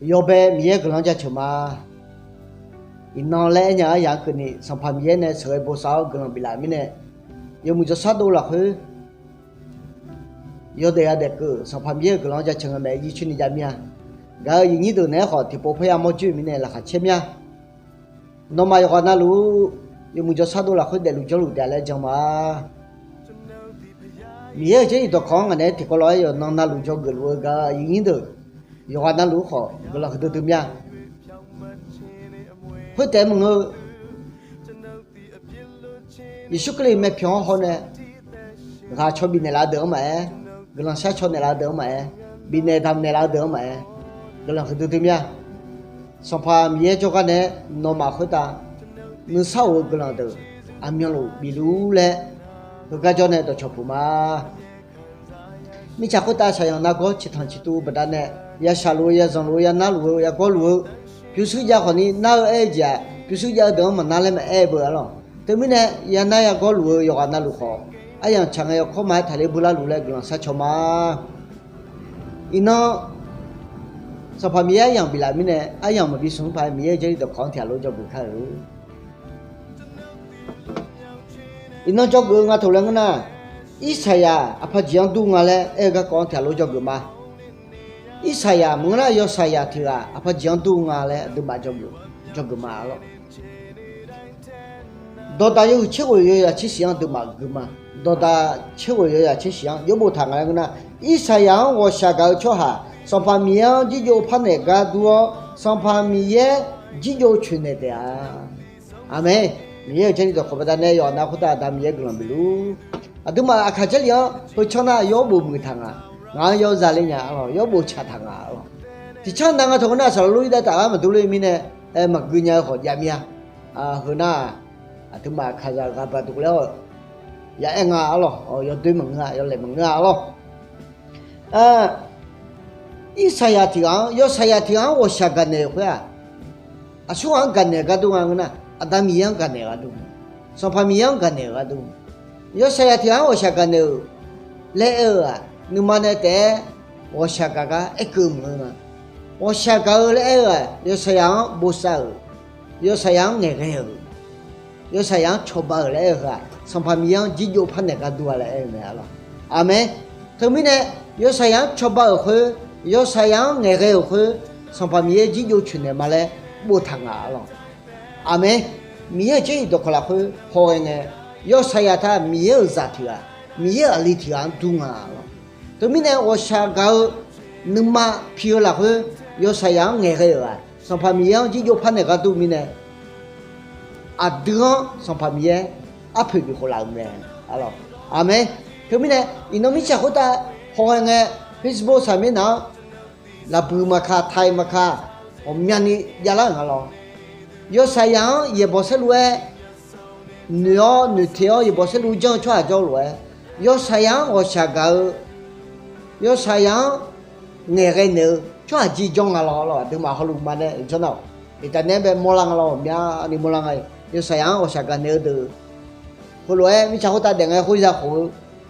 yo be mía cái lòng cha chuma nó lẽ nhá yang cái này sản phẩm mía này sợi bò sao cái lòng bị lại mình này yo muốn cho sát đâu là hơi yo để để cái sản phẩm mía cái lòng cha chuma mẹ đi chuyên đi làm mía cái gì như từ này họ thì bộ phải làm một chuyện mình này là khá chém mía nó mà họ na lu yo muốn cho sát đâu là hơi để lu cho lu để lại cho mà mía chứ tôi khó cái này thì có nói yo nó na lu cho người lu cái gì như từ yo na lu họ cái là cái từ mía hơi tệ mà ngơ Isu cái mẹ phiền họ nè gà cho bên này là được mà cái lần sau cho này là được mà bên này làm này là được mà cái lần thứ tư nha xong pha mía cho cái này nó mà khơi ta nó sau cái lần thứ anh nhớ lu bị lú lẹ cái cho này tôi chụp mà mi chắc khơi ta sao nó có chỉ thằng chỉ tu bữa nay ya salu ya zong lu ya na lu ya có lu biểu sự gia họ ni na ai giờ biểu sự gia đó mà na lên mà ai bữa rồi từ mình này ya na ya có lu ya na lu khó ai yang chẳng ai có mai thay lấy bữa lu lại cái sao cho mà ino sao phải mía yang bị lại mình này ai yang mà bị sống phải mía chơi được khó theo lối cho bữa khác rồi ino cho người ngã thầu lên na ít sai à apa jiang tu ngã lại ai cái khó theo lối cho người mà ít sai à muốn là do sai à thì là apa jiang tu ngã lại được mà cho người mà lo đó ta yêu chế hội yêu là chế sáng được mà người mà đó ta chế hội yêu là chế sáng yêu một thằng này na ít sai à我下个cho ha上方面只有怕那个多上方面只有去那的啊阿妹你这里头可不得那要那可得咱们也个人不路啊对嘛看这里啊会唱那要不没糖啊俺要啥哩呀哦要不吃糖啊哦ที่ช่างดังก็ทงน่าสารลุยได้แต่ว่ามันดูเลยมีเนี่ยมากุญแจขอดยามีคือน่าถึงมาขายกับประตูแล้วอย่าเอ็งอ่ะหรออย่าด้วยมึงอ่ะอย่าเล่นมึงอ่ะหรออีสายที่อ่ะอย่าสายที่อ่ะว่าชักกันเนี่ยเพื่อช่วงกันเนี่ยก็ดูงั้นนะดามีอย่างกันเนี่ยก็ดูสภาพมีอย่างกันเนี่ยก็ดูอย่าสายที่อ่ะว่าชักกันเนี่ยเล่นึกมาเนี่ยแต่ว่าชักกันเอ็กซ์มึงนะ我下个来个，有这样不少，有这样那个有，有这样吃饱来个，上旁边只有怕那个多来没了，阿妹，他们呢有这样吃饱后，有这样那个后，上旁边只有去那嘛嘞，不谈啊了，阿妹，没有这一道可来后，好呢，有这样他没有啥题啊，没有里题啊多啊了，他们呢我下个能嘛皮了后。有这样爱个啊，上旁边只有怕那个都没呢，上旁边陪比好难没，咯，阿妹，他们呢，因为吃好的，好个 Facebook 上面呢，那不嘛卡，台嘛卡，我们呢也啷个咯，有这样也不是路哎，女条也不是路讲出来走路哎，有这样我下个，有这样爱个呢。cho chỉ trong là từ mà họ lùm mà đấy cho nào thì ta nên về mua lăng lo mía đi mua lăng này yêu sáng ở sạc gần từ hồi lúc ấy mình cháu ta để ngay khối ra khối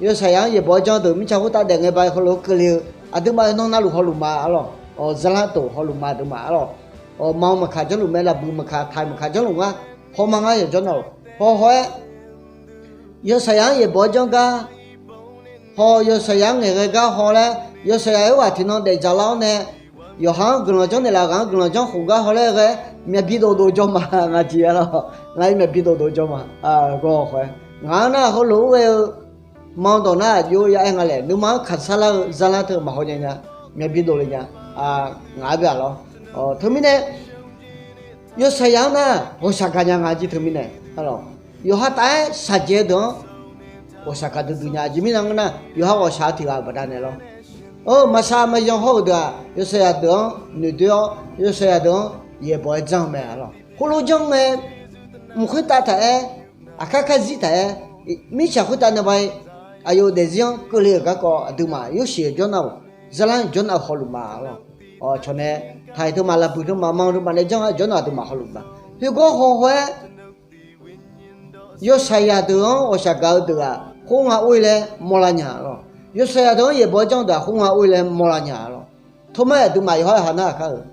yêu sáng giờ bỏ cho từ mình cháu ta để ngay bài hồi lúc cứ liều từ mà nó lùm họ lùm mà lo giờ là tổ họ lùm mà từ mà lo mau mà khai cho lùm là bự mà khai thay mà khai cho lùm á họ mang ngay cho nào họ hỏi yêu sáng giờ bỏ cho cả họ yêu sáng ngày cái họ là yêu sáng ấy thì nó để trả lao nè yo hang gừng trong này là gừng gừng trong hồ ga hồi lại cái mẹ bị đồ cho mà ngã chia lo ngay mẹ bị đồ cho mà có phải ngã na họ lú cái mong đồ na yo ya anh lại nếu mà khát sa la ra la thôi mà họ nhá mẹ bị đồ nhá ngã về lo thôi mình này yo sayang na Osaka nya ngaji thôi mình này alo yo ha tai sa je đó Osaka tu dunia ji mình nang na yo ha Osaka thì vào đây này lo mà sao mà dùng hậu đó,有些人女的，有些人也不会长美了。后来长美，不会打他，看看自他，没想会打那边，有的人过来个对嘛，有些就那，自然就那好了嘛了。从那他都嘛了，不就嘛忙着嘛，那讲就那都嘛好了嘛。如果好坏，有些人我想搞的啊，好啊，为了没了年了。有些人也不讲的，红啊为了没了年了，他们都买好还那个，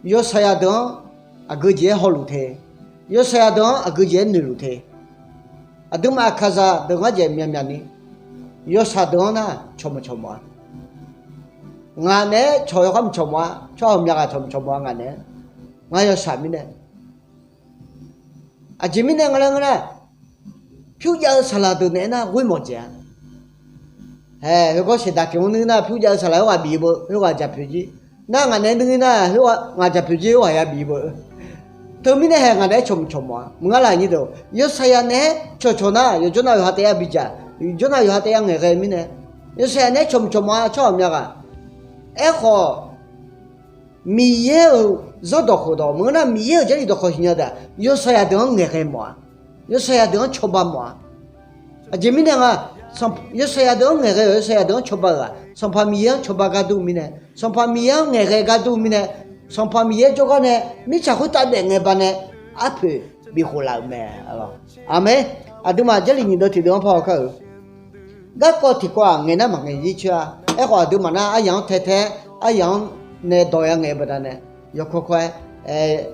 有啥呀的啊个节好路的，有啥呀的啊个节女路的，啊都嘛看啥都我节面面的，有啥的呢？瞧么瞧么，俺呢瞧一下瞧么，瞧面个瞧么俺呢，俺有啥米呢？啊这米呢我呢，票价啥啦都呢会么子啊？哎，如果是大家呢那票价啥啦话比不，如果价票子。那俺那东西呢？如果俺家平时我也比不，他们呢还俺那穷嘛，我来你都有啥样呢？穷呢，有就那有哈点比较，有就那有哈点俺个米呢？有啥呢？穷嘛，穷么个？哎好，米也有热到好多，我那米也这里都好些的，有啥样的俺个么？有啥样的穷吧么？啊，这米呢啊？有啥样的俺个有啥样的穷吧个？上旁边穷吧个都米呢？上旁边俺个都米呢？上旁边这个呢？你才会打的俺把呢？阿婆比好老咩？咯，阿妹，阿对嘛？这里你都听到跑口，那个听过俺那么俺一去啊？哎，话对嘛？那阿阳太太，阿阳那导演俺不得呢？要快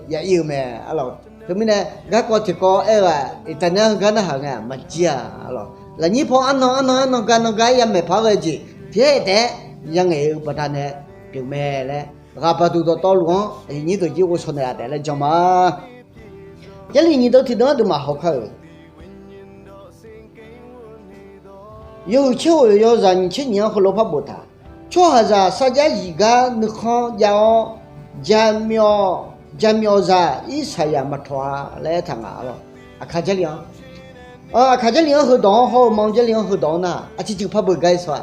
也有咩？阿咯，对面呢？那个听过哎个，一旦那个那行啊，没接啊，咯。là như phong ăn nó cái em mày phá về gì thế đấy yang ấy bắt đầu này biểu mẹ này gặp bắt đầu to luôn như tôi chỉ có số này là cho mà cái này như tôi thì nó được mà học khởi yêu chiều yêu rằng chỉ nhớ không lốp bột à cho hà ra sao giá gì cả nước không giàu jam ra ít sai mà thoa lấy thằng nào rồi à khai chơi liền khai chơi liền hơi đỏ ho mong chơi liền hơi đỏ na chỉ chịu phá bự gai xoa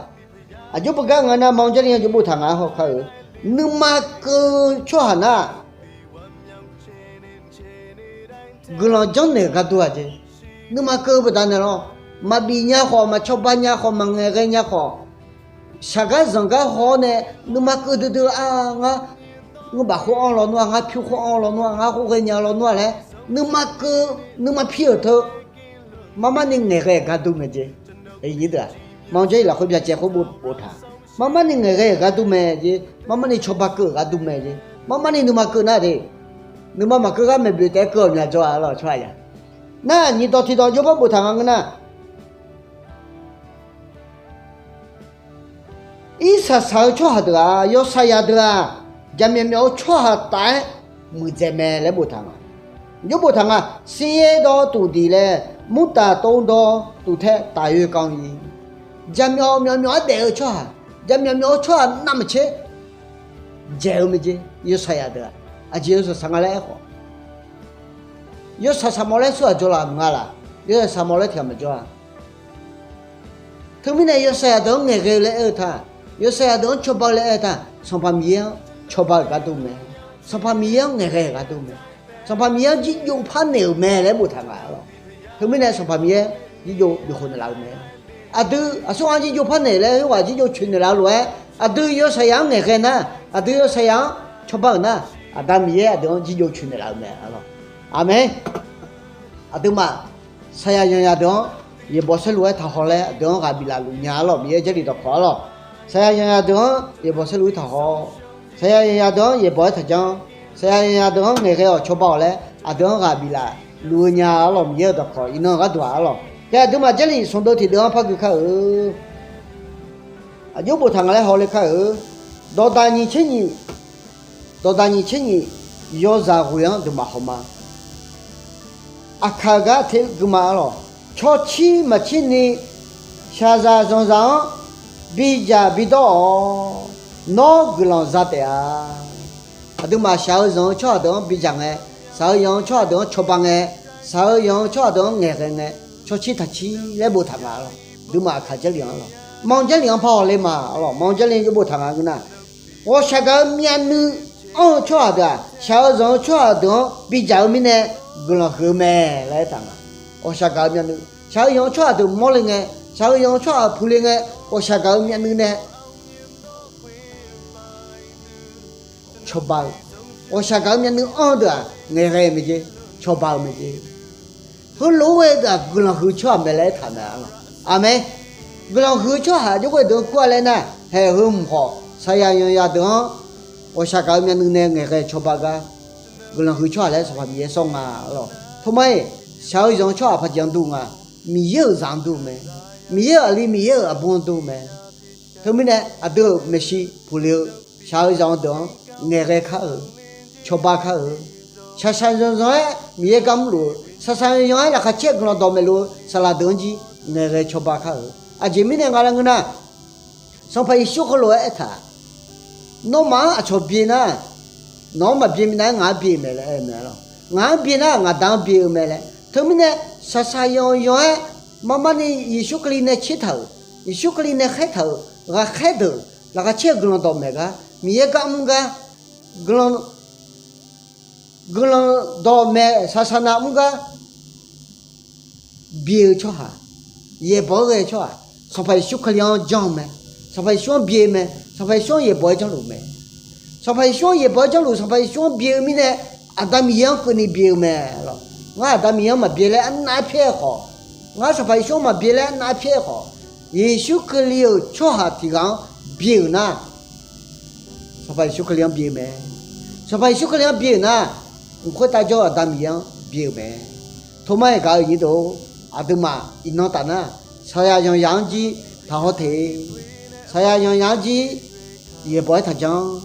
chú bự gai ngana mong chơi liền chú bự thằng nào ho khởi nước mà cứ cho hà na cứ lo giống này cả tuổi chứ nước mà cứ bự đàn này lo mà bị nhà họ mà cho ba nhà họ mà nghe cái nhà họ sao cái rằng cái họ này nước mà cứ từ ngã bà họ ăn lo nuôi ngã phiêu họ ăn lo nuôi ngã họ cái nhà lo nuôi này nước mà phiêu thôi mama nên nghe cái tu mẹ chứ ấy như thế mong chơi là không biết chơi không bút thà mama nên nghe cái tu mẹ chứ mama nên cho ba cứ cái tu mẹ chứ mama nên nước mà cứ na đi nước mà cứ cái mẹ bị té cờ nhà cho lo cho ai na như đó thì đó cho bút thằng anh na ít sao cho hạt à, yêu sao hạt à, jam mẹ cho hạt tại mười jam mẹ lấy bút thằng, yêu bút thằng à, xe đó tụi đi lệ, muốn ta tôn đó tụi thế đại yêu con gì, jam mẹ đều cho hạt, jam mẹ cho hạt nằm chết, giàu mới chứ, yêu sao hạt à, yêu sao sang lại ho, yêu sao mà lại sao cho làm ngà là, yêu sao mà lại thiam mà cho, thứ này yêu sao đó nghe cái lẽ ở thà. Yo saya don coba le eta sampai mia coba gatu me sampai mia ngere gatu me sampai mia ji yo pan ne me le bu thang lo thứ mấy này sampai mia ji yo yo khôn la me adu aso an ji yo pan ne le wa ji yo chun la lo adu yo saya ngere na adu yo saya coba na adam mia don ji yo chun la me lo amen adu ma saya yang don ye bosel lo tha ho le don ga bi la lu nya lo mia je li do kho lo saya yang ada ye bos lui thọ saya yang ada ye bos thọ chăng saya yang ada nghe cái cho bảo lẽ ada gà bị là lui nhà làm gì đó khỏi nó gà đóa lo cái thứ mà cái này xong đó thì đứa phát cái khởi giúp một thằng lại họ lại khởi đó ta như thế nhỉ do ra huyện thì mà không mà akaga thế cái mà lo cho chi mà chi ni xa ra trong đó bây giờ nó cứ làm ra thế à, đó mà sao giống cho đó bây giờ nghe, sao giống cho đó cho bằng nghe, sao giống cho đó nghe cái nghe, cho chi thật chi lấy bộ thằng nào, đó mà khai chất lượng rồi, mong chất lượng phao lên mà, mong chất lượng cái bộ thằng nào cái nào, 我下个面呢，cho đó, sao giống cho đó bây giờ mình này cứ làm hư mẹ来当啊，我下个面呢，sao giống cho đó冇lên nghe, sao giống cho phụ lên nghe. 我下个面呢，cho bao， 我下个面呢的，爱个没得，cho bao没得，和老外的不能和吃没来谈的了，阿妹，不能和吃哈，就会都过来呢，还很好，啥样样样的，我下个面能那个吃吧个，个人会吃来是吧？米送啊咯，他们小一种吃怕讲多啊，米有上多没？米有里米有啊不多没？他们呢啊都没事不留，小一种多，那个看吃吧看，吃三种种哎米干路，吃三种哎那个吃个人倒没路，是拉东西那个吃吧看，啊前面那个人个呢，上排修好了一他。nó mà cho biển à nó mà biển này ngã biển mày lại mày lo ngã biển à ngã đằng biển mày lại thôi mình này sa sa yo mà này Yesu Christ này chết thở Yesu Christ này khai thở là cái chết gần đó mày cả mía cam cả gần đó mày sa sa nam cả biển cho hả ye bỏ cái cho hả sao phải Yesu Christ giang mày sao phải xuống biển mày sao phải xuống ye bỏ trong lũ mày sao phải xuống ye bỏ trong lũ sao phải xuống biển mình này Adam yang cái này biển mày lo ngã Adam yang mà biển lại anh nãy phê họ ngã sao phải xuống mà biển lại anh nãy phê họ Yesu Christ cho hả thì gang biển na sao phải Yesu Christ biển mày sao phải Yesu Christ biển na không ta cho Adam yang biển mày thôi mà cái gì đó Adam mà nó ta na sao yang yang gì thằng họ thế saya yang yang ji ye boy ta jang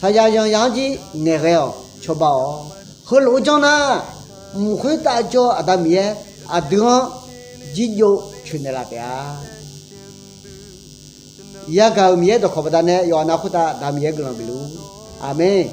saya yang yang ji ne ge yo cho bao ho lo jang na mu khoi ta cho adam ye adung ji yo chune la bia ya ga mi ye do ko ba ne yo na khu ta dam ye glo bi lu amen